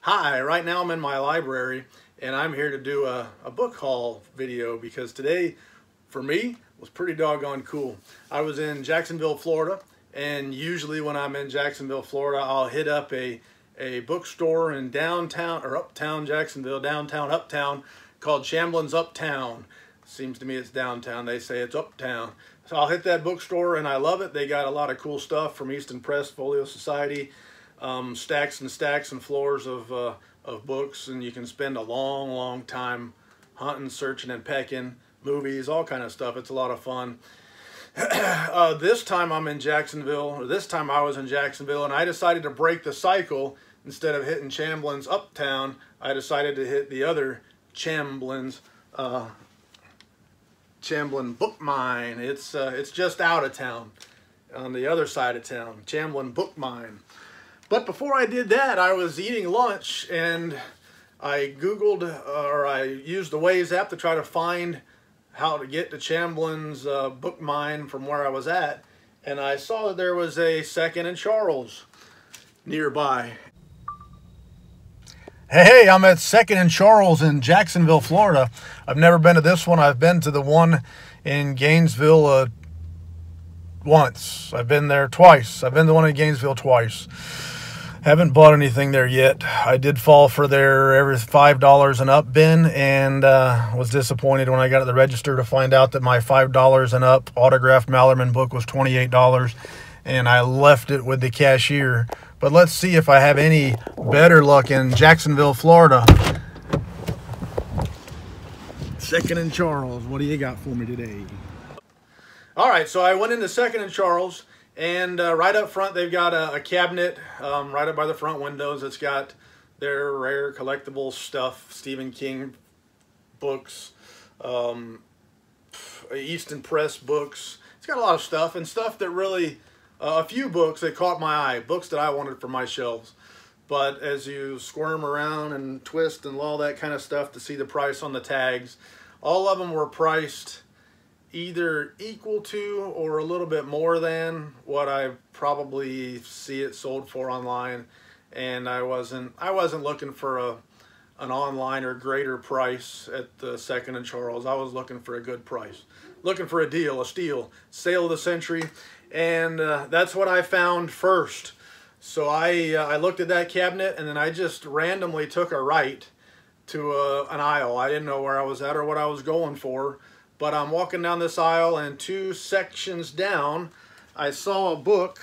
Hi, right now I'm in my library and I'm here to do a book haul video because today, for me, was pretty doggone cool. I was in Jacksonville, Florida, and usually when I'm in Jacksonville, Florida, I'll hit up a bookstore in downtown, or uptown Jacksonville, downtown, uptown, called Chamblin's Uptown. Seems to me it's downtown. They say it's uptown. So I'll hit that bookstore and I love it. They got a lot of cool stuff from Easton Press, Folio Society, stacks and stacks and floors of books, and you can spend a long time hunting, searching, and pecking. Movies, all kind of stuff. It's a lot of fun. This time I'm in Jacksonville, or this time I was in Jacksonville, and I decided to break the cycle. Instead of hitting Chamblin's Uptown, I decided to hit the other Chamblin's, Chamblin Book Mine. It's just out of town, on the other side of town, Chamblin Book Mine. But before I did that, I was eating lunch and I Googled, or I used the Waze app to try to find how to get to Chamblin's Book Mine from where I was at. And I saw that there was a 2nd and Charles nearby. Hey, I'm at 2nd and Charles in Jacksonville, Florida. I've never been to this one. I've been to the one in Gainesville once. I've been there twice. I've been to the one in Gainesville twice. Haven't bought anything there yet. I did fall for their every $5 and up bin, and was disappointed when I got at the register to find out that my $5 and up autographed Mallerman book was $28, and I left it with the cashier. But let's see if I have any better luck in Jacksonville, Florida. 2nd and Charles, what do you got for me today? All right, so I went into 2nd and Charles, and right up front they've got a cabinet right up by the front windows. It's got their rare collectible stuff, Stephen King books, Easton Press books. It's got a lot of stuff, and stuff that really, a few books that caught my eye, books that I wanted for my shelves. But as you squirm around and twist and all that kind of stuff to see the price on the tags, all of them were priced either equal to or a little bit more than what I probably see it sold for online. And I wasn't looking for an online or greater price at the 2nd and Charles. I was looking for a good price, looking for a deal, a steal, sale of the century. And that's what I found first. So I looked at that cabinet, and then I just randomly took a right to an aisle. I didn't know where I was at or what I was going for, but I'm walking down this aisle, and 2 sections down, I saw a book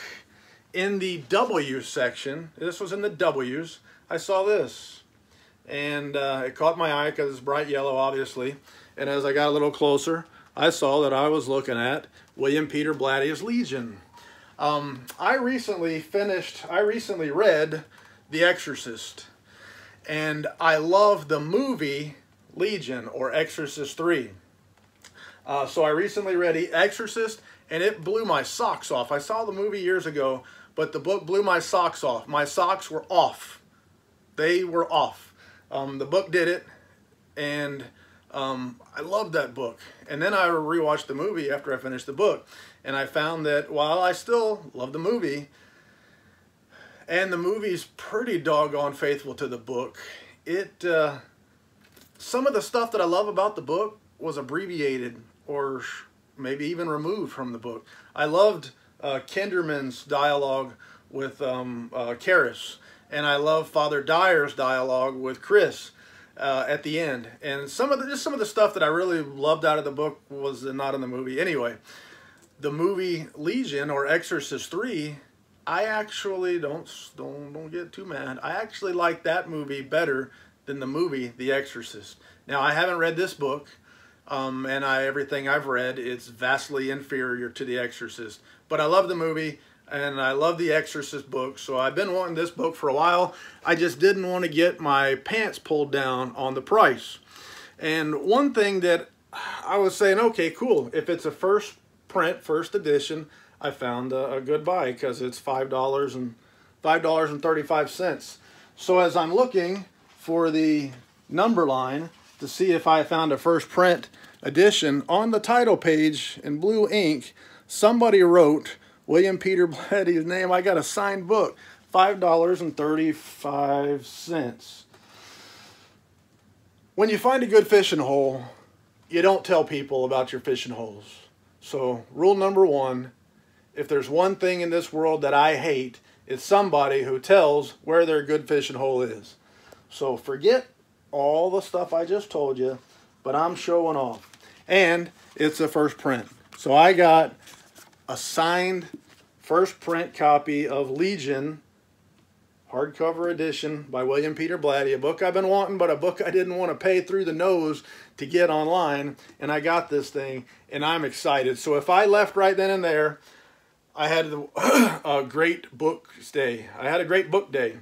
in the W section. This was in the W's. I saw this, and it caught my eye because it's bright yellow, obviously. And as I got a little closer, I saw that I was looking at William Peter Blatty's Legion. I recently read The Exorcist, and I love the movie Legion, or Exorcist 3. So I recently read The Exorcist, and it blew my socks off. I saw the movie years ago, but the book blew my socks off. My socks were off. They were off. The book did it, and I loved that book. And then I rewatched the movie after I finished the book, and I found that while I still love the movie, and the movie's pretty doggone faithful to the book, some of the stuff that I love about the book was abbreviated or maybe even removed from the book. I loved Kinderman's dialogue with Karis, and I love Father Dyer's dialogue with Chris at the end. And just some of the stuff that I really loved out of the book was not in the movie. Anyway, the movie Legion, or Exorcist 3, I actually don't get too mad. I actually like that movie better than the movie The Exorcist. Now, I haven't read this book, and everything I've read, it's vastly inferior to The Exorcist. But I love the movie, and I love the Exorcist book, so I've been wanting this book for a while. I just didn't want to get my pants pulled down on the price. And one thing that I was saying, okay, cool, if it's a first print, first edition, I found a good buy because it's $5.35. So as I'm looking for the number line to see if I found a first print edition, on the title page in blue ink, somebody wrote William Peter Blatty's name. I got a signed book, $5.35. When you find a good fishing hole, you don't tell people about your fishing holes. So rule number one, if there's one thing in this world that I hate, it's somebody who tells where their good fishing hole is. So forget all the stuff I just told you, but I'm showing off. And it's a first print. So I got a signed first print copy of Legion, hardcover edition by William Peter Blatty, a book I've been wanting, but a book I didn't want to pay through the nose to get online. And I got this thing, and I'm excited. So if I left right then and there, I had a great book day. I had a great book day.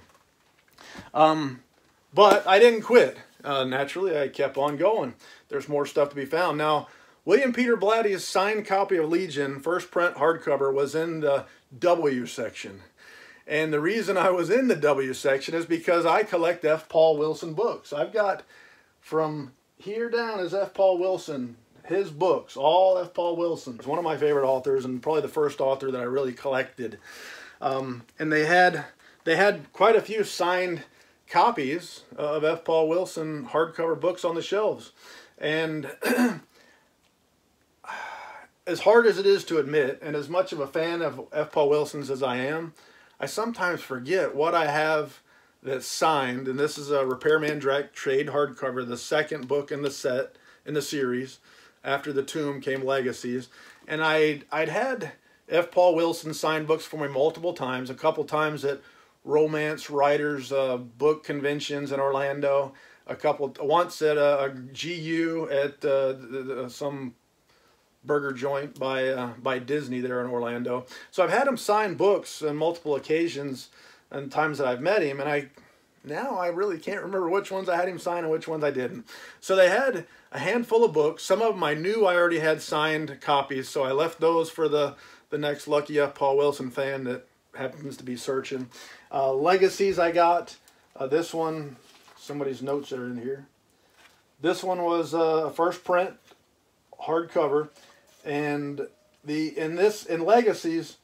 But I didn't quit. Naturally, I kept on going. There's more stuff to be found. Now, William Peter Blatty's signed copy of Legion, first print hardcover, was in the W section. And the reason I was in the W section is because I collect F. Paul Wilson books. I've got from here down is F. Paul Wilson, his books, all F. Paul Wilson. He's one of my favorite authors and probably the first author that I really collected. And they had quite a few signed copies of F. Paul Wilson hardcover books on the shelves. And as hard as it is to admit, and as much of a fan of F. Paul Wilson's as I am, I sometimes forget what I have that's signed. And this is a Repairman Direct Trade hardcover, the second book in the set, in the series. After The Tomb came Legacies. And I'd had F. Paul Wilson signed books for me multiple times, a couple times at romance writers book conventions in Orlando, once at a GU at some burger joint by Disney there in Orlando. So I've had him sign books on multiple occasions and times that I've met him, and now I really can't remember which ones I had him sign and which ones I didn't. So they had a handful of books. Some of them I knew I already had signed copies, so I left those for the next lucky F. Paul Wilson fan that happens to be searching. Legacies I got. This one, somebody's notes are in here. This one was a first print hardcover, and in Legacies,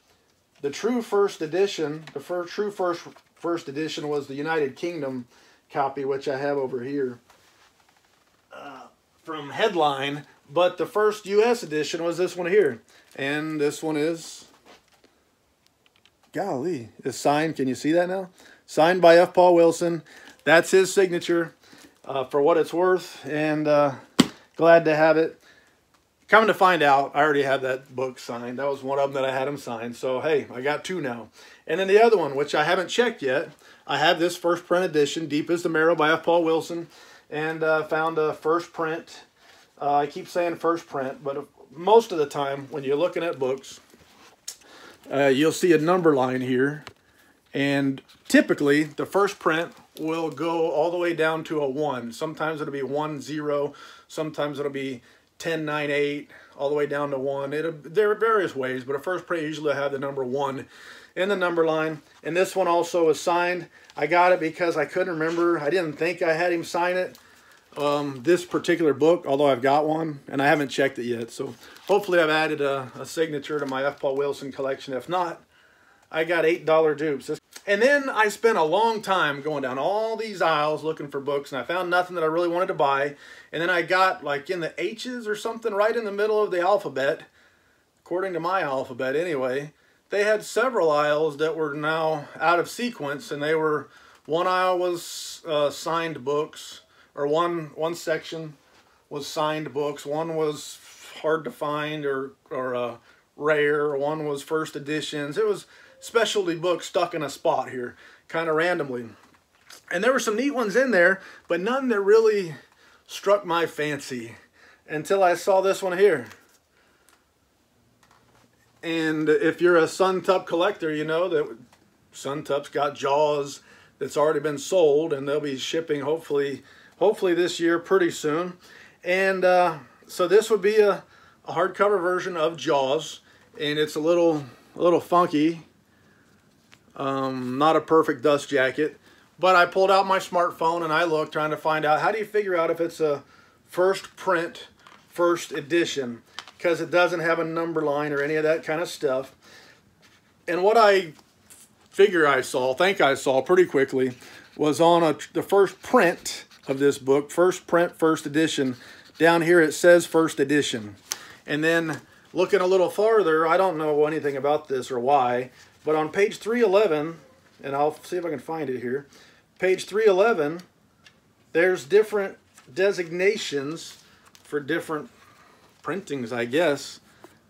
the true first edition, first edition was the United Kingdom copy, which I have over here from Headline, but the first U.S. edition was this one here, and this one is, golly, it's signed. Can you see that now? Signed by F. Paul Wilson. That's his signature for what it's worth, and glad to have it. Coming to find out, I already had that book signed. That was one of them that I had him signed. So, hey, I got two now. And then the other one, which I haven't checked yet, I have this first print edition, Deep as the Marrow by F. Paul Wilson, and found a first print. I keep saying first print, but most of the time when you're looking at books, you'll see a number line here. And typically, the first print will go all the way down to a 1. Sometimes it'll be 1-0. Sometimes it'll be 10-9-8, all the way down to 1. There are various ways, but a first print usually have the number 1 in the number line. And this one also is signed. I got it because I couldn't remember. I didn't think I had him sign it. This particular book, although I've got one, and I haven't checked it yet. So hopefully I've added a signature to my F. Paul Wilson collection. If not, I got $8 dupes. And then I spent a long time going down all these aisles looking for books, and I found nothing that I really wanted to buy. And then I got, like, in the H's or something, right in the middle of the alphabet, according to my alphabet anyway, they had several aisles that were now out of sequence, and they were, one aisle was signed books, or one section was signed books, one was hard to find or rare, one was first editions. It was specialty books stuck in a spot here, kind of randomly. And there were some neat ones in there, but none that really struck my fancy until I saw this one here. And if you're a Suntup collector, you know that Suntup's got Jaws that's already been sold, and they'll be shipping hopefully this year pretty soon. And so this would be a hardcover version of Jaws, and it's a little funky. Not a perfect dust jacket, but I pulled out my smartphone and I looked, trying to find out how do you figure out if it's a first print, first edition, because it doesn't have a number line or any of that kind of stuff. And what I think I saw pretty quickly, was on the first print of this book. First print, first edition. Down here it says first edition. And then looking a little farther, I don't know anything about this or why, but on page 311, and I'll see if I can find it here, page 311, there's different designations for different printings, I guess,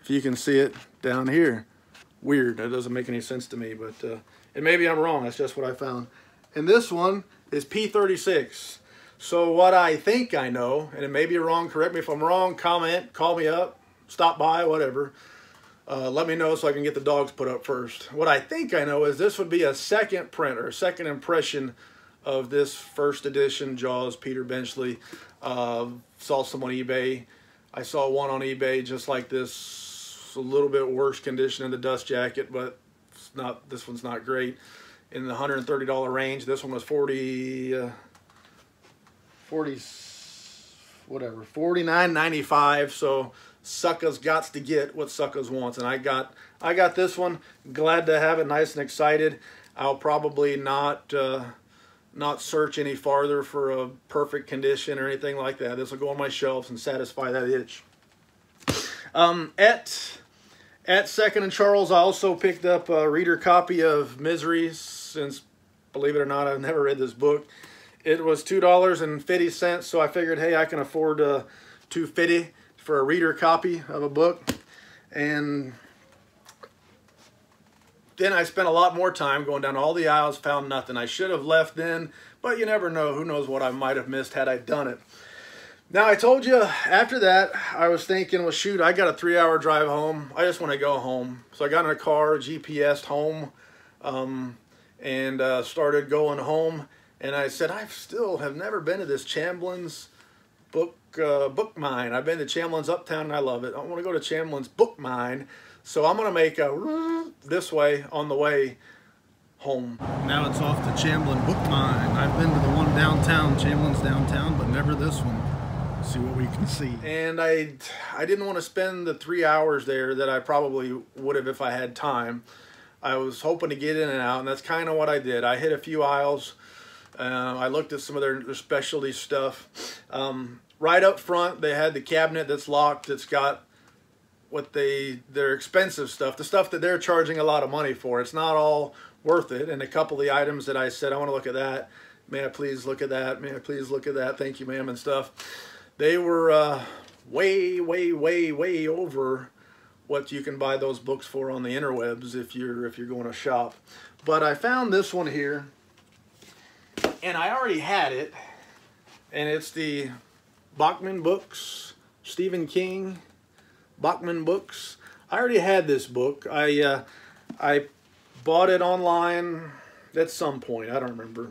if you can see it down here. Weird, that doesn't make any sense to me, but and maybe I'm wrong, that's just what I found. And this one is P36. So what I think I know, and it may be wrong, correct me if I'm wrong, comment, call me up, stop by, whatever. Let me know so I can get the dogs put up first. What I think I know is this would be a second print or second impression of this first edition Jaws Peter Benchley. Saw some on eBay. I saw one on eBay just like this, a little bit worse condition in the dust jacket, but it's not. This one's not great. In the $130 range. This one was $49.95. So suckers gots to get what suckers wants, and I got this one. Glad to have it, nice and excited. I'll probably not search any farther for a perfect condition or anything like that. This will go on my shelves and satisfy that itch. At Second and Charles, I also picked up a reader copy of Misery, since, believe it or not, I've never read this book. It was $2.50, so I figured, hey, I can afford $2.50 for a reader copy of a book. And then I spent a lot more time going down all the aisles, found nothing. I should have left then, but you never know. Who knows what I might have missed had I done it. Now, I told you, after that, I was thinking, well, shoot, I got a 3-hour drive home. I just want to go home. So I got in a car, GPS'd home, and started going home. And I said, I still have never been to this Chamblin's book mine. I've been to Chamblin's Uptown, and I love it. I want to go to Chamblin's book mine. So I'm going to make a this way on the way home. Now it's off to Chamblin Book Mine. I've been to the one downtown, Chamblin's downtown, but never this one. See what we can see. And I didn't want to spend the 3 hours there that I probably would have if I had time. I was hoping to get in and out, and that's kind of what I did. I hit a few aisles. I looked at some of their specialty stuff. Right up front, they had the cabinet that's locked. It's got their expensive stuff, the stuff that they're charging a lot of money for. It's not all worth it. And a couple of the items that I said, I want to look at that. May I please look at that? May I please look at that? Thank you, ma'am, and stuff. They were way, way, way, way over what you can buy those books for on the interwebs if you're going to shop. But I found this one here, and I already had it, and it's the Bachman books, Stephen King Bachman books. I already had this book. I bought it online at some point. I don't remember.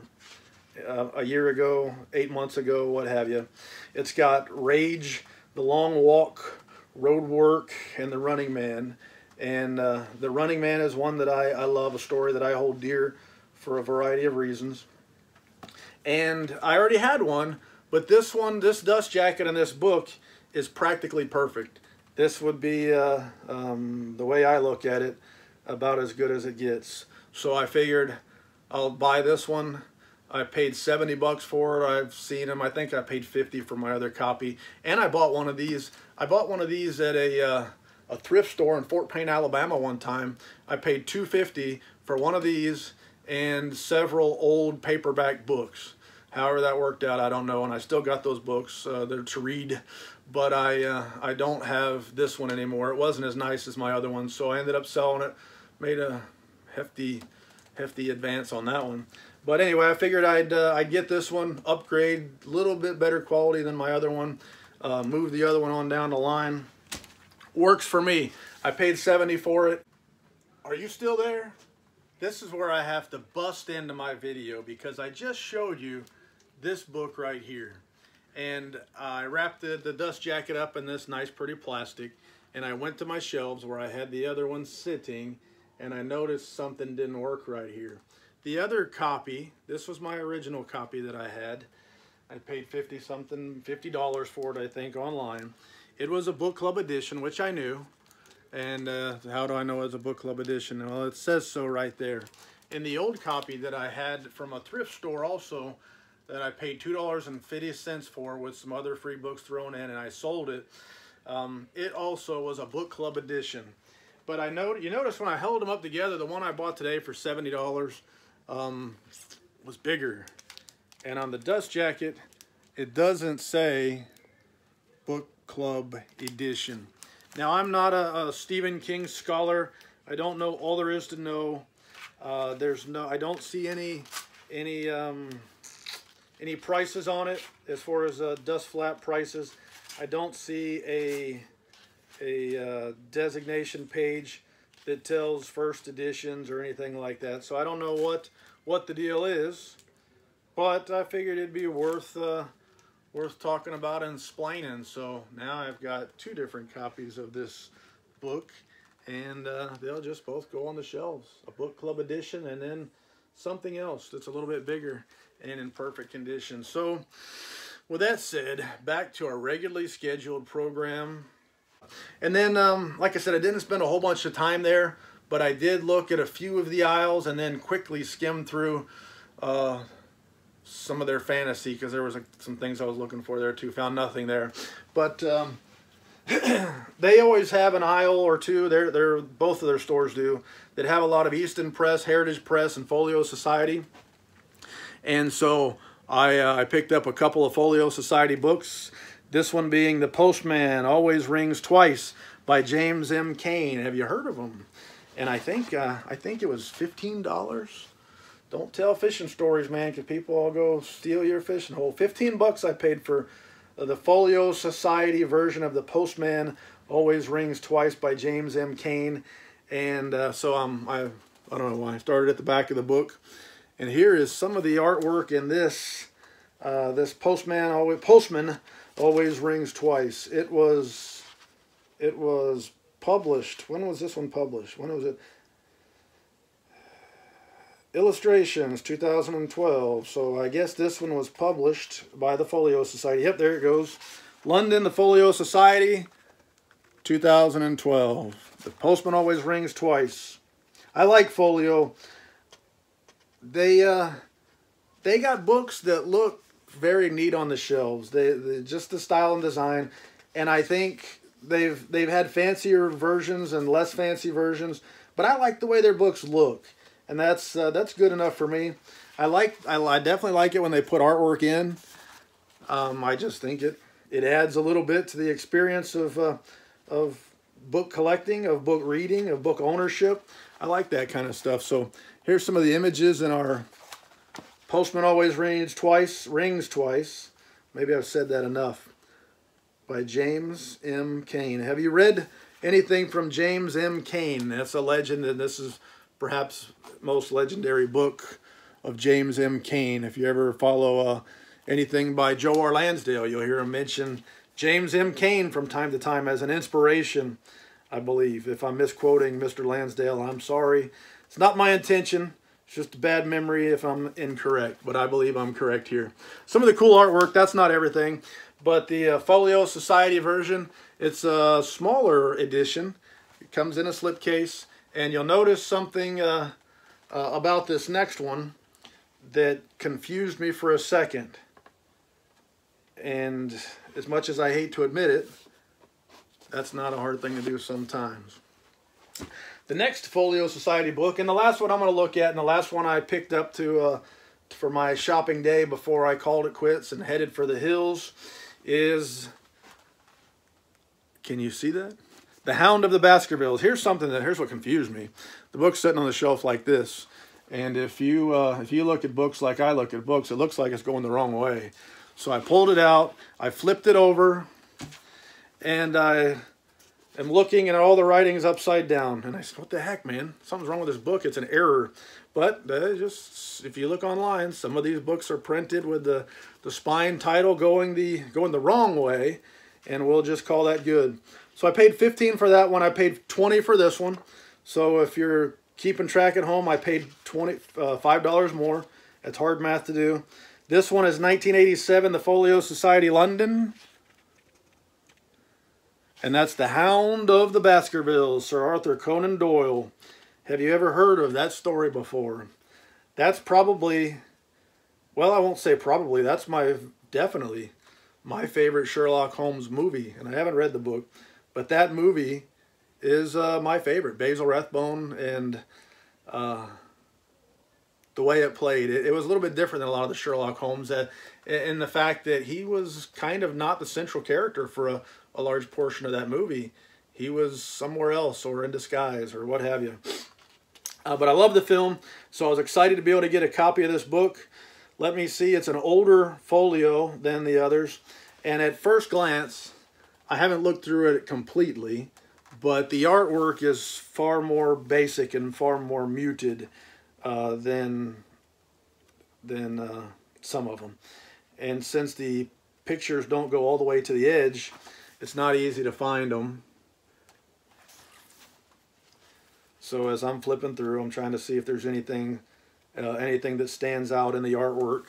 A year ago, 8 months ago, what have you. It's got Rage, The Long Walk, Road Work, and The Running Man. And The Running Man is one that I love, a story that I hold dear for a variety of reasons. And I already had one, but this one, this dust jacket and this book is practically perfect. This would be, the way I look at it, about as good as it gets. So I figured I'll buy this one. I paid $70 for it. I've seen them. I think I paid $50 for my other copy. And I bought one of these. I bought one of these at a thrift store in Fort Payne, Alabama one time. I paid $2.50 for one of these and several old paperback books. However that worked out, I don't know. And I still got those books. They're to read. But I don't have this one anymore. It wasn't as nice as my other one, so I ended up selling it. Made a hefty advance on that one. But anyway, I figured I'd get this one, upgrade, a little bit better quality than my other one, move the other one on down the line. Works for me. I paid $70 for it. Are you still there? This is where I have to bust into my video because I just showed you this book right here. And I wrapped the dust jacket up in this nice pretty plastic, and I went to my shelves where I had the other one sitting, and I noticed something didn't work right here. The other copy, this was my original copy that I had. I paid $50 for it, I think, online. It was a book club edition, which I knew. And how do I know it's a book club edition? Well, it says so right there. in the old copy that I had from a thrift store also, that I paid $2.50 for with some other free books thrown in, and I sold it. It also was a book club edition. But you notice when I held them up together, the one I bought today for $70 was bigger. And on the dust jacket, it doesn't say book club edition. Now, I'm not a Stephen King scholar. I don't know all there is to know. I don't see any prices on it as far as dust flap prices. I don't see a designation page that tells first editions or anything like that. So I don't know what the deal is, but I figured it'd be worth talking about and explaining. So now I've got two different copies of this book, and they'll just both go on the shelves. A book club edition, and then something else that's a little bit bigger and in perfect condition. So with that said, back to our regularly scheduled program. And then, like I said, I didn't spend a whole bunch of time there, but I did look at a few of the aisles and then quickly skimmed through some of their fantasy, because there was some things I was looking for there too. Found nothing there. But they always have an aisle or two, both of their stores do, that have a lot of Easton Press, Heritage Press, and Folio Society. And so I picked up a couple of Folio Society books. This one being The Postman Always Rings Twice by James M. Cain. Have you heard of him? And I think it was $15. Don't tell fishing stories, man, because people all go steal your fishing hole. 15 bucks I paid for the Folio Society version of The Postman Always Rings Twice by James M. Cain. And so I don't know why I started at the back of the book. And here is some of the artwork in this Postman Always Rings Twice. It was published. When was this one published? When was it? Illustrations, 2012. So I guess this one was published by the Folio Society. Yep, there it goes. London, the Folio Society, 2012. The Postman Always Rings Twice. I like Folio. They got books that look very neat on the shelves. They just the style and design, and I think they've had fancier versions and less fancy versions, but I like the way their books look, and that's good enough for me. I definitely like it when they put artwork in. I just think it adds a little bit to the experience of book collecting, of book reading, of book ownership. I like that kind of stuff. So here's some of the images in our Postman Always Rings Twice. Maybe I've said that enough. By James M. Cain. Have you read anything from James M. Cain? That's a legend, and this is perhaps the most legendary book of James M. Cain. If you ever follow anything by Joe R. Lansdale, you'll hear him mention James M. Cain from time to time as an inspiration, I believe. If I'm misquoting Mr. Lansdale, I'm sorry. It's not my intention. It's just a bad memory if I'm incorrect, but I believe I'm correct here. Some of the cool artwork, that's not everything, but the Folio Society version, it's a smaller edition. It comes in a slipcase, and you'll notice something about this next one that confused me for a second. And as much as I hate to admit it, that's not a hard thing to do sometimes. The next Folio Society book, and the last one I'm going to look at, and the last one I picked up for my shopping day before I called it quits and headed for the hills, is, can you see that? The Hound of the Baskervilles. Here's what confused me. The book's sitting on the shelf like this, and if you look at books like I look at books, it looks like it's going the wrong way. So I pulled it out, I flipped it over, and I am looking at all the writings upside down. And I said, what the heck, man? Something's wrong with this book. It's an error. But if you look online, some of these books are printed with the spine title going the wrong way, and we'll just call that good. So I paid $15 for that one. I paid $20 for this one. So if you're keeping track at home, I paid $5 more. That's hard math to do. This one is 1987, the Folio Society London. And that's The Hound of the Baskervilles, Sir Arthur Conan Doyle. Have you ever heard of that story before? that's probably, well, I won't say probably, that's definitely my favorite Sherlock Holmes movie. And I haven't read the book, but that movie is my favorite. Basil Rathbone and the way it played. It was a little bit different than a lot of the Sherlock Holmes in the fact that he was kind of not the central character for a large portion of that movie. He was somewhere else or in disguise or what have you. But I love the film, so I was excited to be able to get a copy of this book. Let me see, it's an older folio than the others. And at first glance, I haven't looked through it completely, but the artwork is far more basic and far more muted than some of them. And since the pictures don't go all the way to the edge, it's not easy to find them. So as I'm flipping through, I'm trying to see if there's anything that stands out in the artwork.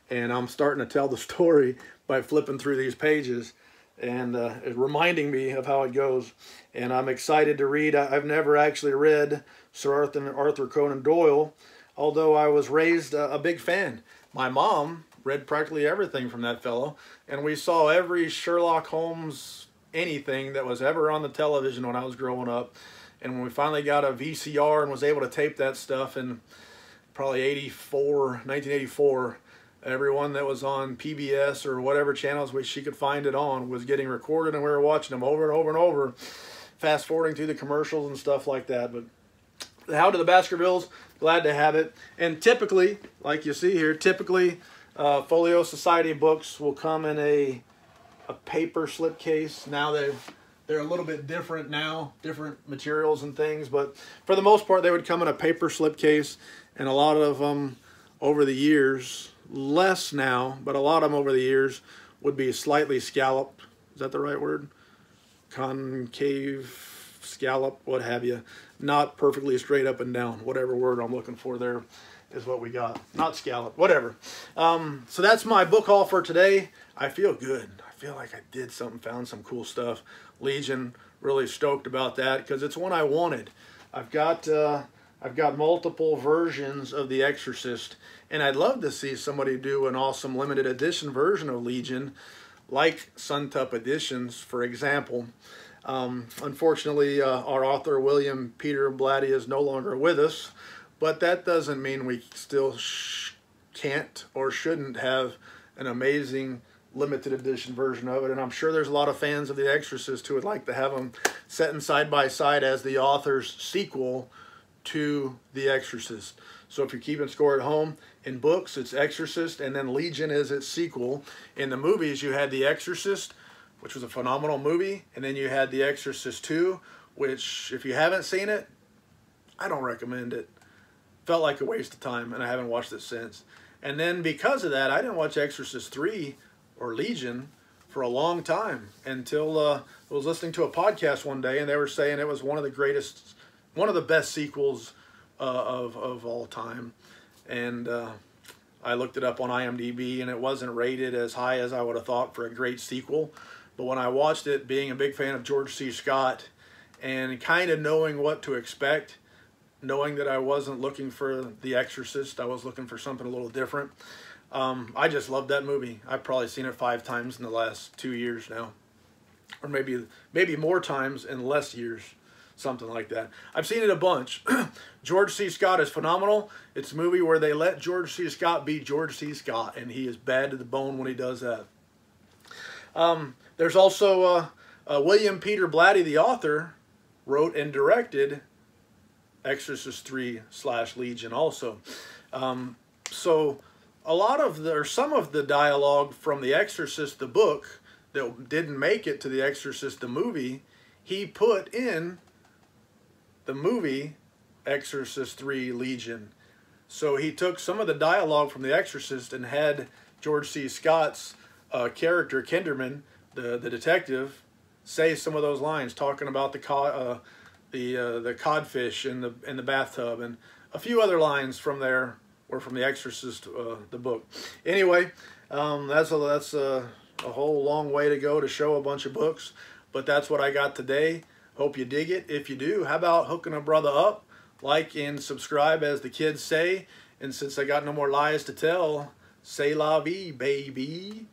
And I'm starting to tell the story by flipping through these pages and reminding me of how it goes. And I'm excited to read. I've never actually read Sir Arthur Conan Doyle, although I was raised a big fan. My mom read practically everything from that fellow, and we saw every Sherlock Holmes anything that was ever on the television when I was growing up. And when we finally got a VCR and was able to tape that stuff in probably 1984, everyone that was on PBS or whatever channels she could find it on was getting recorded, and we were watching them over and over and over, fast forwarding through the commercials and stuff like that. But the Hound of the Baskervilles, glad to have it. And typically, like you see here, Folio Society books will come in a paper slipcase. Now they're a little bit different now, different materials and things, but for the most part they would come in a paper slipcase, and a lot of them over the years, less now, but a lot of them over the years would be slightly scalloped. Is that the right word? Concave, scallop, what have you. Not perfectly straight up and down. Whatever word I'm looking for there is what we got. Not scallop, whatever. So that's my book haul for today. I feel good. I feel like I did something, found some cool stuff. Legion, really stoked about that because it's one I wanted. I've got multiple versions of The Exorcist, and I'd love to see somebody do an awesome limited edition version of Legion, like Suntup Editions, for example. Unfortunately, our author, William Peter Blatty, is no longer with us, but that doesn't mean we still can't or shouldn't have an amazing limited edition version of it. And I'm sure there's a lot of fans of The Exorcist who would like to have them set in side by side as the author's sequel to The Exorcist. So if you're keeping score at home, in books it's Exorcist, and then Legion is its sequel. In the movies you had The Exorcist, which was a phenomenal movie, and then you had The Exorcist 2, which if you haven't seen it, I don't recommend it. Felt like a waste of time, and I haven't watched it since. And then because of that, I didn't watch Exorcist 3 or Legion for a long time until I was listening to a podcast one day, and they were saying it was one of the best sequels of all time. And I looked it up on IMDb, and it wasn't rated as high as I would have thought for a great sequel. But when I watched it, being a big fan of George C. Scott and kind of knowing what to expect, knowing that I wasn't looking for The Exorcist, I was looking for something a little different. I just loved that movie. I've probably seen it 5 times in the last 2 years now. Or maybe more times in less years. Something like that. I've seen it a bunch. George C. Scott is phenomenal. It's a movie where they let George C. Scott be George C. Scott, and he is bad to the bone when he does that. There's also William Peter Blatty, the author, wrote and directed Exorcist 3/Legion also. So some of the dialogue from The Exorcist, the book, that didn't make it to The Exorcist, the movie, he put in the movie Exorcist 3 Legion. So he took some of the dialogue from The Exorcist and had George C. Scott's character, Kinderman, the detective, say some of those lines, talking about the codfish in the bathtub, and a few other lines from there were from The Exorcist, the book. Anyway, that's a whole long way to go to show a bunch of books, but that's what I got today. Hope you dig it. If you do, how about hooking a brother up, like and subscribe, as the kids say, And since I got no more lies to tell, say la vie, baby.